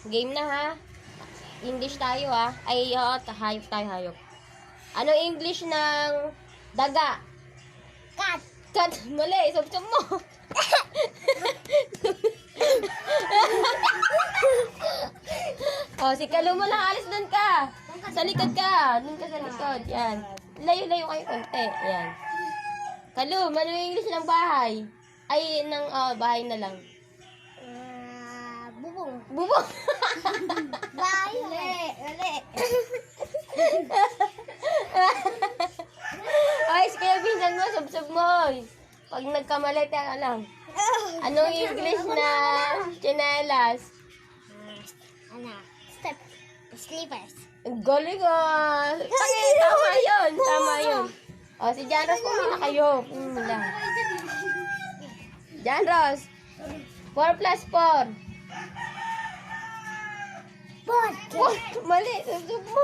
Game na ha. English tayo ha. Ay, hayop tayo, hayop. Anong English ng daga? Cat. Cat. Mali, sub-sub mo. Si Kalu mo lang, alis doon ka. Sa likod ka. Doon ka sa likod. Yan. Layo-layo kayo konti. Yan. Kalu, ano yung English ng bahay? Ay, ng bahay na lang. Bubong. Bubong. Bahay. Uli. Ay, si Kuya Vincent mo, sub-sub mo. Pag nagkamali, teka lang. Anong English na chinelas? Step. Slippers. Ang galing ah. Tama yun. Tama yun. Si John Ross, pumila kayo. Pumila. John Ross. 4 plus 4. Board. Mali. Sub-sub mo.